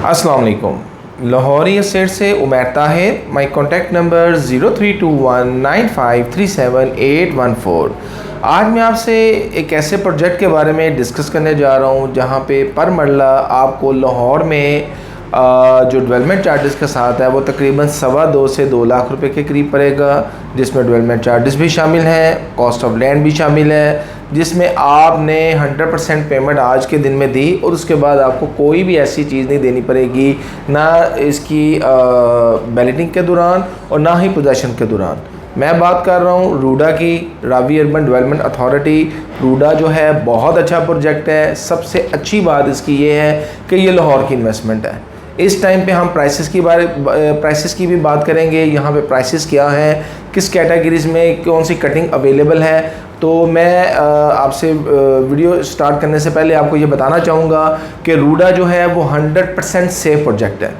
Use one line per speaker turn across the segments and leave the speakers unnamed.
अस्सलाम वालेकुम। लाहौरी एस्टेट से उमैर ताहिर। माई कॉन्टैक्ट नंबर 032195378114। आज मैं आपसे एक ऐसे प्रोजेक्ट के बारे में डिस्कस करने जा रहा हूँ जहाँ पे पर मरला आपको लाहौर में जो डेवलपमेंट चार्जेस के साथ है वो तकरीबन 2.25 से 2 लाख रुपए के करीब पड़ेगा, जिसमें डेवलपमेंट चार्जेस भी शामिल हैं, कॉस्ट ऑफ लैंड भी शामिल है, जिसमें आपने 100% पेमेंट आज के दिन में दी और उसके बाद आपको कोई भी ऐसी चीज़ नहीं देनी पड़ेगी, ना इसकी बैलेटिंग के दौरान और ना ही पोजेशन के दौरान। मैं बात कर रहा हूँ रूडा की, Ravi urban development authority. RUDA जो है बहुत अच्छा प्रोजेक्ट है। सबसे अच्छी बात इसकी ये है कि ये लाहौर की इन्वेस्टमेंट है। इस टाइम पे हम प्राइसेस की भी बात करेंगे। यहाँ पे प्राइसेस क्या हैं, किस कैटेगरीज़ में कौन सी कटिंग अवेलेबल है। तो मैं आपसे वीडियो स्टार्ट करने से पहले आपको ये बताना चाहूँगा कि रूडा जो है वो 100% सेफ प्रोजेक्ट है।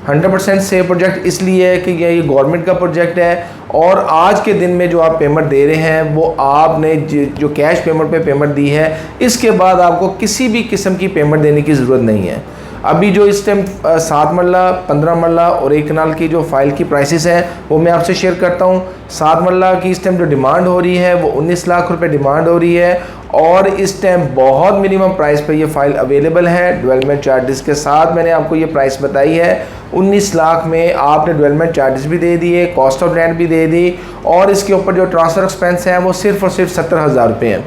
100% सेफ प्रोजेक्ट इसलिए है कि ये गवर्नमेंट का प्रोजेक्ट है और आज के दिन में जो आप पेमेंट दे रहे हैं वो आपने जो कैश पेमेंट पे पेमेंट दी है, इसके बाद आपको किसी भी किस्म की पेमेंट देने की ज़रूरत नहीं है। अभी जो इस टाइम 7 मरला, 15 मरला और 1 कनाल की जो फाइल की प्राइसेस हैं वो मैं आपसे शेयर करता हूँ। 7 मरला की इस टाइम जो डिमांड हो रही है वो 19 लाख रुपए डिमांड हो रही है और इस टाइम बहुत मिनिमम प्राइस पे ये फाइल अवेलेबल है। डेवलपमेंट चार्जेस के साथ मैंने आपको ये प्राइस बताई है। 19 लाख में आपने डेवलपमेंट चार्जेस भी दे दिए, कॉस्ट ऑफ लैंड भी दे दी और इसके ऊपर जो ट्रांसफ़र एक्सपेंस है वो सिर्फ और सिर्फ 70,000 रुपये हैं।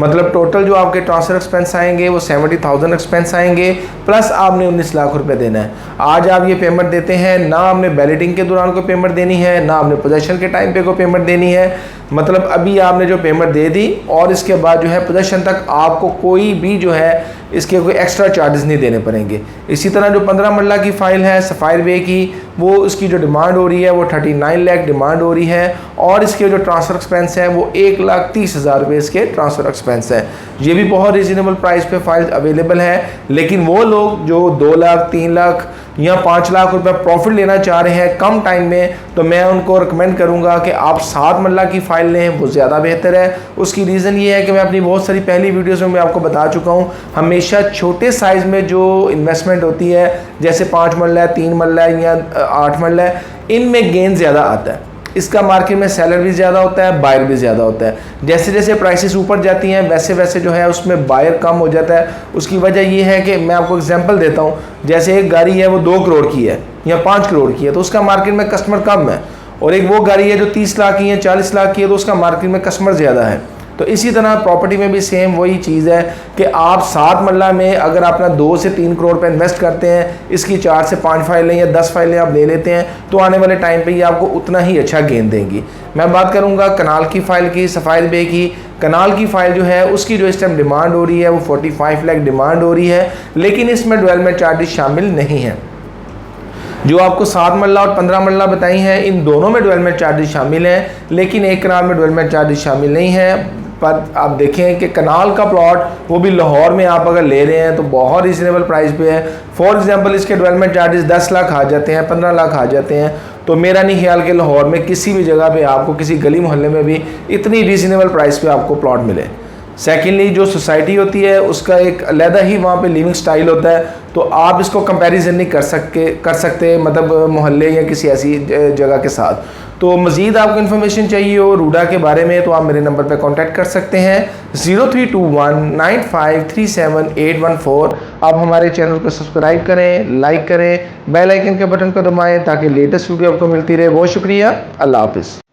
मतलब टोटल जो आपके ट्रांसफ़र एक्सपेंस आएंगे वो 70,000 एक्सपेंस आएंगे, प्लस आपने 19 लाख रुपए देना है। आज आप ये पेमेंट देते हैं, ना आपने बैलेटिंग के दौरान को पेमेंट देनी है, ना आपने पोजेशन के टाइम पे को पेमेंट देनी है। मतलब अभी आपने जो पेमेंट दे दी और इसके बाद जो है पोजेशन तक आपको कोई भी जो है इसके कोई एक्स्ट्रा चार्जेस नहीं देने पड़ेंगे। इसी तरह जो 15 मरला की फ़ाइल है सफ़ायर वे की, वो इसकी जो डिमांड हो रही है वो 39 लाख डिमांड हो रही है और इसके जो ट्रांसफ़र एक्सपेंस हैं वो 1,30,000 रुपये इसके ट्रांसफ़र एक्सपेंस है। ये भी बहुत रीज़नेबल प्राइस पे फाइल अवेलेबल है। लेकिन वो लोग जो 2 लाख, 3 लाख या 5 लाख रुपए प्रॉफिट लेना चाह रहे हैं कम टाइम में, तो मैं उनको रिकमेंड करूंगा कि आप 7 मरला की फ़ाइल लें, वो ज़्यादा बेहतर है। उसकी रीज़न ये है कि मैं अपनी बहुत सारी पहली वीडियोस में मैं आपको बता चुका हूँ, हमेशा छोटे साइज़ में जो इन्वेस्टमेंट होती है जैसे 5 मरला, 3 मरला या 8 मरला, इनमें गेन ज़्यादा आता है। इसका मार्केट में सेलर भी ज़्यादा होता है, बायर भी ज़्यादा होता है। जैसे जैसे प्राइसेस ऊपर जाती हैं वैसे वैसे जो है उसमें बायर कम हो जाता है। उसकी वजह ये है कि मैं आपको एग्जांपल देता हूँ, जैसे एक गाड़ी है वो 2 करोड़ की है या 5 करोड़ की है तो उसका मार्केट में कस्टमर कम है, और एक वो गाड़ी है जो 30 लाख की है, 40 लाख की है तो उसका मार्केट में कस्टमर ज़्यादा है। तो इसी तरह प्रॉपर्टी में भी सेम वही चीज़ है कि आप 7 मरला में अगर अपना 2 से 3 करोड़ पे इन्वेस्ट करते हैं, इसकी 4 से 5 फाइलें या 10 फाइलें आप ले लेते हैं तो आने वाले टाइम पे ये आपको उतना ही अच्छा गेन देंगी। मैं बात करूंगा कनाल की फ़ाइल की, सफ़ायर बे की। कनाल की फ़ाइल जो है उसकी जो इस टाइम डिमांड हो रही है वो 45 लाख डिमांड हो रही है, लेकिन इसमें डेवलपमेंट चार्जेस शामिल नहीं हैं। जो आपको 7 मरला और 15 मरला बताई हैं इन दोनों में डेवलपमेंट चार्जेस शामिल हैं, लेकिन 1 कनाल में डेवलपमेंट चार्जेस शामिल नहीं है। पर आप देखें कि कनाल का प्लॉट वो भी लाहौर में आप अगर ले रहे हैं तो बहुत रीज़नेबल प्राइस पे है। फॉर एग्जांपल इसके डेवलपमेंट चार्जेस 10 लाख आ जाते हैं, 15 लाख आ जाते हैं। तो मेरा नहीं ख्याल कि लाहौर में किसी भी जगह पे आपको किसी गली मोहल्ले में भी इतनी रीज़नेबल प्राइस पे आपको प्लॉट मिले। सेकेंडली जो सोसाइटी होती है उसका एक अलहदा ही वहाँ पे लिविंग स्टाइल होता है, तो आप इसको कंपैरिजन नहीं कर सकते मतलब मोहल्ले या किसी ऐसी जगह के साथ। तो मज़ीद आपको इन्फॉर्मेशन चाहिए हो रूडा के बारे में तो आप मेरे नंबर पर कांटेक्ट कर सकते हैं 032195378114। आप हमारे चैनल को सब्सक्राइब करें, लाइक करें, बेल आइकन के बटन को दबाएं ताकि लेटेस्ट वीडियो आपको मिलती रहे। बहुत शुक्रिया, अल्लाह हाफिज़।